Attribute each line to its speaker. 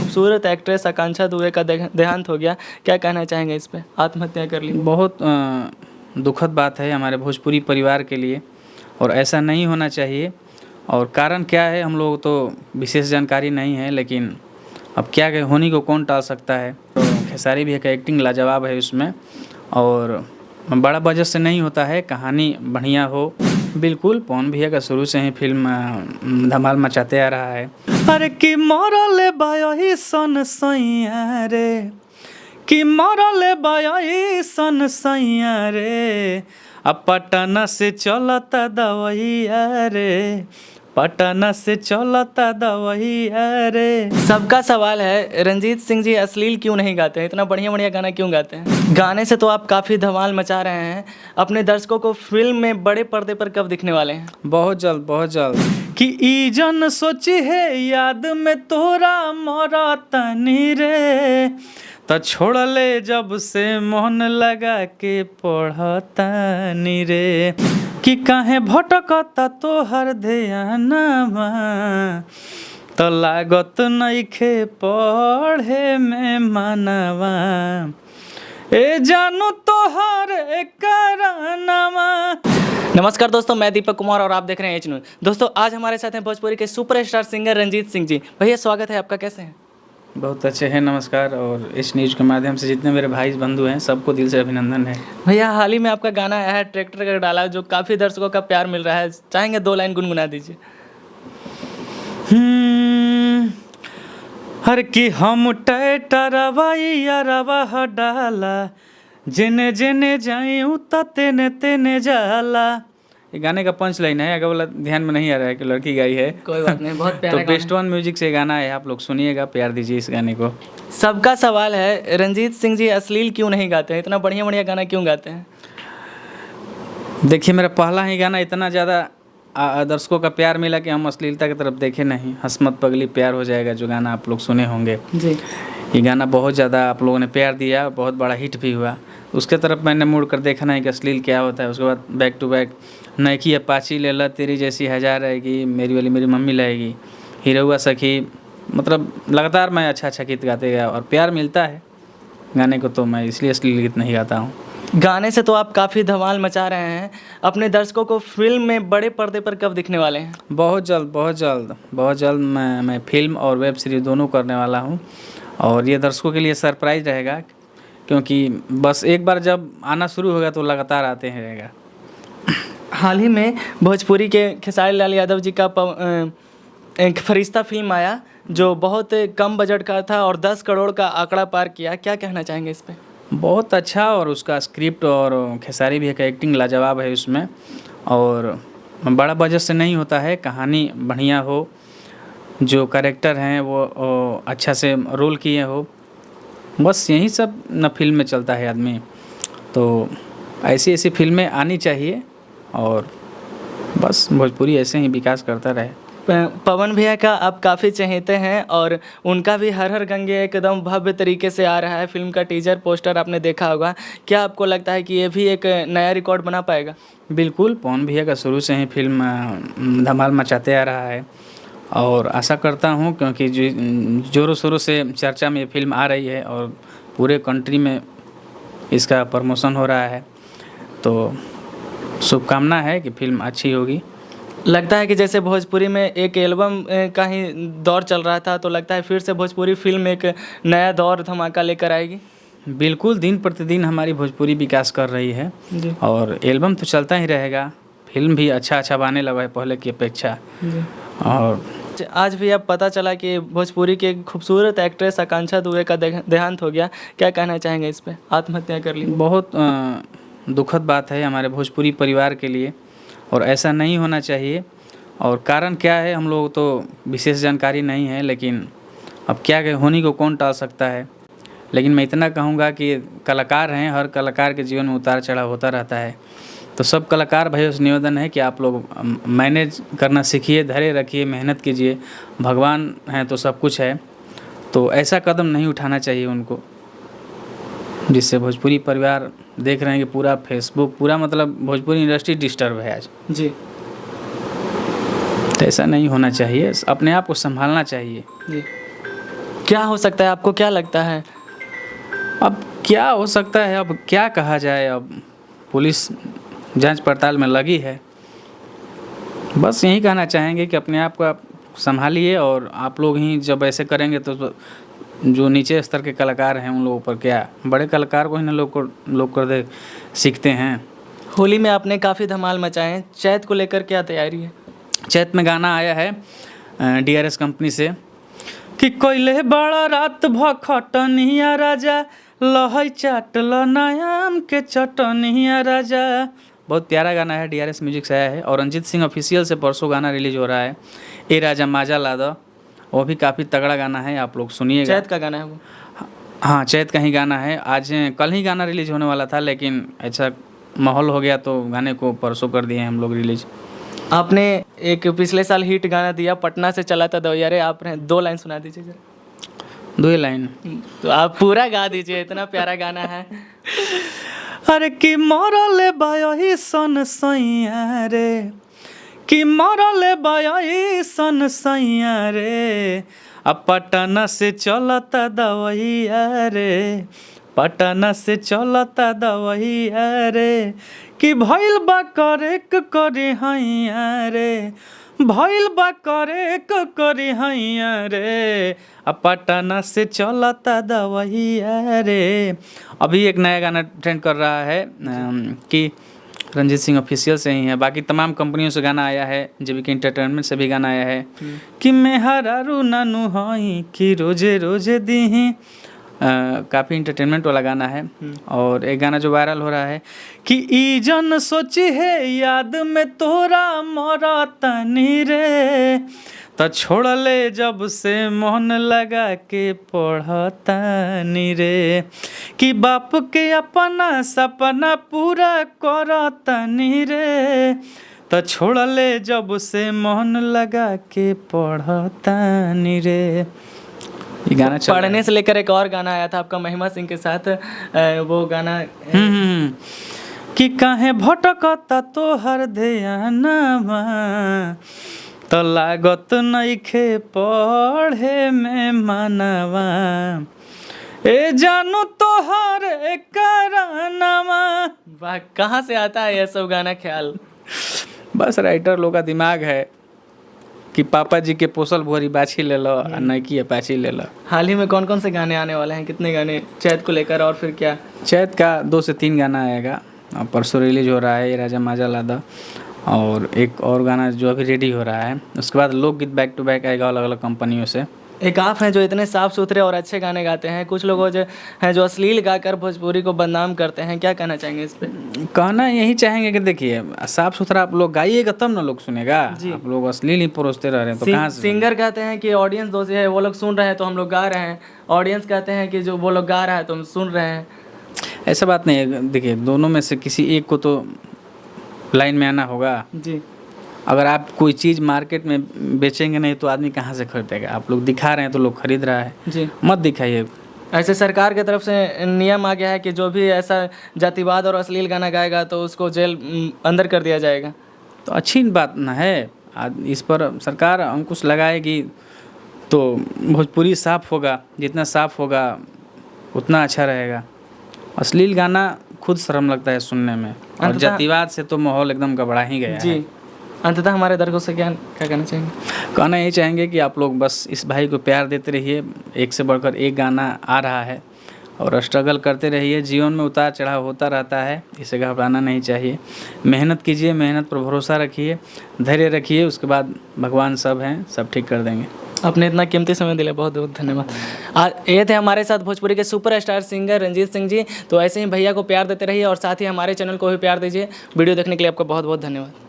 Speaker 1: खूबसूरत एक्ट्रेस आकांक्षा दुबे का देहांत हो गया, क्या कहना चाहेंगे इस पे? आत्महत्या कर ली।
Speaker 2: बहुत दुखद बात है हमारे भोजपुरी परिवार के लिए और ऐसा नहीं होना चाहिए। और कारण क्या है हम लोग तो विशेष जानकारी नहीं है, लेकिन अब क्या कहें, होनी को कौन टाल सकता है। तो खेसारी भैया का एक्टिंग लाजवाब है उसमें, और बड़ा बजट से नहीं होता है, कहानी बढ़िया हो। बिल्कुल पवन भैया का शुरू से ही फिल्म धमाल मचाते आ रहा है। अरे कि मरले बाई सन सैया रे, कि मरले बाई सन सैया रे, अब पटना से चलता दवैया रे, पटना से चलता दवैया रे।
Speaker 1: सबका सवाल है, रंजीत सिंह जी अश्लील क्यों नहीं गाते हैं? इतना बढ़िया बढ़िया गाना क्यों गाते हैं? गाने से तो आप काफ़ी धमाल मचा रहे हैं। अपने दर्शकों को फिल्म में बड़े पर्दे पर कब दिखने वाले हैं?
Speaker 2: बहुत जल्द, बहुत जल्द। कि ई जन सोची है याद में तोरा मरतनी रे, तो छोड़ले जब से मन लगा के पढ़तनी रे, कि काहे भटकता तोहर ध्यानमा, तो लागत नइखे पढ़े में मनवा, ए जानू तोहर करानमा।
Speaker 1: नमस्कार दोस्तों, मैं दीपक कुमार और आप देख रहे हैं एच न्यूज़। दोस्तों आज हमारे साथ हैं भोजपुरी के सुपरस्टार सिंगर रंजीत सिंह जी। भैया स्वागत है आपका, कैसे हैं?
Speaker 2: बहुत अच्छे हैं, नमस्कार। और इस न्यूज़ के माध्यम से जितने मेरे भाई बंधु हैं सबको दिल से अभिनंदन है।
Speaker 1: भैया हाल ही में आपका गाना आया है ट्रैक्टर का डाला, जो काफ़ी दर्शकों का प्यार मिल रहा है, चाहेंगे 2 लाइन गुनगुना दीजिए।
Speaker 2: हर कि हम टैटरवा डाला, जेने जेने जाऊँ त तेने तेने जाला। ये गाने का पंच लाइन है, अगर वाला ध्यान में नहीं आ रहा है कि लड़की गाई है।
Speaker 1: कोई बात नहीं, बहुत प्यारा
Speaker 2: तो बेस्ट वन म्यूजिक से गाना है, आप लोग सुनिएगा, प्यार दीजिए इस गाने को।
Speaker 1: सबका सवाल है, रंजीत सिंह जी अश्लील क्यों नहीं गाते हैं? इतना बढ़िया बढ़िया गाना क्यों गाते हैं?
Speaker 2: देखिए, मेरा पहला ही गाना इतना ज़्यादा दर्शकों का प्यार मिला कि हम अश्लीलता की तरफ देखे नहीं। हसमत पगली प्यार हो जाएगा, जो गाना आप लोग सुने होंगे
Speaker 1: जी,
Speaker 2: ये गाना बहुत ज़्यादा आप लोगों ने प्यार दिया, बहुत बड़ा हिट भी हुआ। उसके तरफ मैंने मुड़ कर देखा नहीं कि अश्लील क्या होता है। उसके बाद बैक टू बैक नैकी अपाची ले ला, तेरी जैसी हजार आएगी, मेरी वाली मेरी मम्मी लाएगी, हीरोआ सखी, मतलब लगातार मैं अच्छा गीत गाते गया और प्यार मिलता है गाने को, तो मैं इसलिए अश्लील गीत नहीं गाता हूँ।
Speaker 1: गाने से तो आप काफ़ी धमाल मचा रहे हैं। अपने दर्शकों को फिल्म में बड़े पर्दे पर कब दिखने वाले हैं?
Speaker 2: बहुत जल्द, बहुत जल्द, बहुत जल्द मैं फिल्म और वेब सीरीज़ दोनों करने वाला हूँ, और ये दर्शकों के लिए सरप्राइज रहेगा, क्योंकि बस एक बार जब आना शुरू होगा तो लगातार आते हैं रहेगा।
Speaker 1: हाल ही में भोजपुरी के खेसारी लाल यादव जी का एक फरिश्ता फिल्म आया, जो बहुत कम बजट का था और 10 करोड़ का आंकड़ा पार किया, क्या कहना चाहेंगे इस पे?
Speaker 2: बहुत अच्छा, और उसका स्क्रिप्ट और खेसारी भैया का एक्टिंग लाजवाब है उसमें, और बड़ा बजट से नहीं होता है, कहानी बढ़िया हो, जो कैरेक्टर हैं वो अच्छा से रोल किए हो, बस यही सब न फिल्म में चलता है आदमी। तो ऐसी ऐसी फिल्में आनी चाहिए, और बस भोजपुरी ऐसे ही विकास करता रहे।
Speaker 1: पवन भैया का आप काफ़ी चहेते हैं, और उनका भी हर हर गंगे एकदम भव्य तरीके से आ रहा है। फिल्म का टीजर पोस्टर आपने देखा होगा, क्या आपको लगता है कि ये भी एक नया रिकॉर्ड बना पाएगा?
Speaker 2: बिल्कुल, पवन भैया का शुरू से ही फिल्म धमाल मचाते आ रहा है, और आशा करता हूँ, क्योंकि जोरों शोरों से चर्चा में ये फिल्म आ रही है और पूरे कंट्री में इसका प्रमोशन हो रहा है, तो शुभकामना है कि फिल्म अच्छी होगी।
Speaker 1: लगता है कि जैसे भोजपुरी में एक एल्बम का ही दौर चल रहा था, तो लगता है फिर से भोजपुरी फिल्म एक नया दौर धमाका लेकर आएगी।
Speaker 2: बिल्कुल, दिन प्रतिदिन हमारी भोजपुरी विकास कर रही है
Speaker 1: जी,
Speaker 2: और एल्बम तो चलता ही रहेगा, फिल्म भी अच्छा आने लगा है पहले की अपेक्षा।
Speaker 1: जी।
Speaker 2: और
Speaker 1: आज भी अब पता चला कि भोजपुरी की खूबसूरत एक्ट्रेस आकांक्षा दुबे का देहांत हो गया, क्या कहना चाहेंगे इस पे? आत्महत्या कर ली।
Speaker 2: बहुत दुखद बात है हमारे भोजपुरी परिवार के लिए, और ऐसा नहीं होना चाहिए। और कारण क्या है हम लोग तो विशेष जानकारी नहीं है, लेकिन अब क्या कहें, होनी को कौन टाल सकता है। लेकिन मैं इतना कहूँगा कि कलाकार हैं, हर कलाकार के जीवन में उतार चढ़ाव होता रहता है, तो सब कलाकार भाइयों से निवेदन है कि आप लोग मैनेज करना सीखिए, धैर्य रखिए, मेहनत कीजिए। भगवान हैं तो सब कुछ है, तो ऐसा कदम नहीं उठाना चाहिए उनको, जिससे भोजपुरी परिवार देख रहे हैं कि पूरा फेसबुक, पूरा मतलब भोजपुरी इंडस्ट्री डिस्टर्ब है आज
Speaker 1: जी।
Speaker 2: तो ऐसा नहीं होना चाहिए, अपने आप को संभालना चाहिए।
Speaker 1: जी, क्या हो सकता है, आपको क्या लगता है?
Speaker 2: अब क्या हो सकता है, अब क्या कहा जाए। अब पुलिस जांच पड़ताल में लगी है। बस यही कहना चाहेंगे कि अपने आप को आप संभालिए, और आप लोग ही जब ऐसे करेंगे तो जो नीचे स्तर के कलाकार हैं उन लोगों पर क्या, बड़े कलाकार को ही ना लोग कर दे सीखते हैं।
Speaker 1: होली में आपने काफ़ी धमाल मचाए हैं, चैत को लेकर क्या तैयारी है?
Speaker 2: चैत में गाना आया है DRS कंपनी से कि कोयले बड़ा रात भखटनिया राजा, लहई चाटल नयाम के चटनिया राजा। बहुत प्यारा गाना है, DRS म्यूजिक से आया है। और रंजीत सिंह ऑफिशियल से परसों गाना रिलीज हो रहा है, ए राजा माजा लादा। वो भी काफ़ी तगड़ा गाना है, आप लोग सुनिएगा।
Speaker 1: चैत का गाना है वो?
Speaker 2: हाँ, चैत का ही गाना है। कल ही गाना रिलीज होने वाला था, लेकिन ऐसा माहौल हो गया तो गाने को परसों कर दिए हम लोग रिलीज।
Speaker 1: आपने एक पिछले साल हिट गाना दिया, पटना से चला था दो, अरे आपने 2 लाइन सुना दीजिए जरा।
Speaker 2: 2 लाइन
Speaker 1: तो आप पूरा गा दीजिए, इतना प्यारा गाना है।
Speaker 2: अरे कि मरले बाई सन सैया रे, कि मरले बाई सन सैया रे, अब पटना से चलता दवैया रे, पटना से चलता दवैया रे, कि भइल बा करे हैया रे, भइल बा करे हैया रे, अब पटना से चलता दवैया रे। अभी एक नया गाना ट्रेंड कर रहा है कि रंजीत सिंह ऑफिशियल से ही है, बाकी तमाम कंपनियों से गाना आया है, JBK एंटरटेनमेंट से भी गाना आया है कि मैं हरारू नानू हई कि रोजे रोजे दी। काफ़ी इंटरटेनमेंट वाला गाना है। और एक गाना जो वायरल हो रहा है कि ई जन सोची है याद में तोरा मरतनी रे, तो छोड़ले जब से मन लगा के पढ़तनी रे, कि बाप के अपना सपना पूरा करतनी रे, तो छोड़ले जब से मन लगा के पढ़तनी रे। ये गाना
Speaker 1: पढ़ने से लेकर एक और गाना आया था आपका महिमा सिंह के साथ, वो गाना
Speaker 2: कि काहे भटकता तोहर ध्यानमा, तो लागत नइखे पढ़े में मनवा, ए जानू तोहर करानमा।
Speaker 1: वाह, कहाँ से आता है ये सब गाना ख्याल?
Speaker 2: बस राइटर लोग का दिमाग है कि पापा जी के पोसल भोरी बाछी ले लो, नैकी अपाची ले लो।
Speaker 1: हाल ही में कौन कौन से गाने आने वाले हैं, कितने गाने चैत को लेकर, और फिर क्या?
Speaker 2: चैत का 2 से 3 गाना आएगा, परसों रिलीज हो रहा है, ये राजा माजा लादा। और एक और गाना जो अभी रेडी हो रहा है, उसके बाद लोकगीत बैक टू बैक आएगा अलग अलग कंपनियों से।
Speaker 1: एक आप हैं जो इतने साफ सुथरे और अच्छे गाने गाते हैं, कुछ लोग जो हैं जो अश्लील गाकर भोजपुरी को बदनाम करते हैं, क्या कहना चाहेंगे इस पे?
Speaker 2: कहना यही चाहेंगे कि देखिए, साफ सुथरा आप लोग गाइएगा तब ना लोग सुनेगा। आप लोग अश्लील ही परोसते रह रहे हैं तो कहाँ से?
Speaker 1: सिंगर कहते हैं कि ऑडियंस दोषी है, वो लोग सुन रहे हैं तो हम लोग गा रहे हैं, ऑडियंस कहते हैं कि जो वो लोग गा रहा है तो हम सुन रहे हैं।
Speaker 2: ऐसा बात नहीं है, देखिए दोनों में से किसी एक को तो लाइन में आना होगा
Speaker 1: जी।
Speaker 2: अगर आप कोई चीज़ मार्केट में बेचेंगे नहीं तो आदमी कहाँ से खरीदेगा? आप लोग दिखा रहे हैं तो लोग खरीद रहा है
Speaker 1: जी,
Speaker 2: मत दिखाइए।
Speaker 1: ऐसे सरकार की तरफ से नियम आ गया है कि जो भी ऐसा जातिवाद और अश्लील गाना गाएगा तो उसको जेल अंदर कर दिया जाएगा।
Speaker 2: तो अच्छी बात ना है, इस पर सरकार अंकुश लगाएगी तो भोजपुरी साफ़ होगा, जितना साफ़ होगा उतना अच्छा रहेगा। अश्लील गाना खुद शर्म लगता है सुनने में, और जातिवाद से तो माहौल एकदम गड़बड़ा ही गया
Speaker 1: जी।
Speaker 2: है।
Speaker 1: अंततः हमारे दर्शकों से क्या कहना चाहेंगे?
Speaker 2: कहना यही चाहेंगे कि आप लोग बस इस भाई को प्यार देते रहिए, एक से बढ़कर एक गाना आ रहा है, और स्ट्रगल करते रहिए। जीवन में उतार चढ़ाव होता रहता है, इसे घबराना नहीं चाहिए। मेहनत कीजिए, मेहनत पर भरोसा रखिए, धैर्य रखिए, उसके बाद भगवान सब हैं, सब ठीक कर देंगे।
Speaker 1: आपने इतना कीमती समय दिया, बहुत बहुत धन्यवाद। ये थे हमारे साथ भोजपुरी के सुपरस्टार सिंगर रंजीत सिंह जी। तो ऐसे ही भैया को प्यार देते रहिए और साथ ही हमारे चैनल को भी प्यार दीजिए। वीडियो देखने के लिए आपका बहुत बहुत धन्यवाद।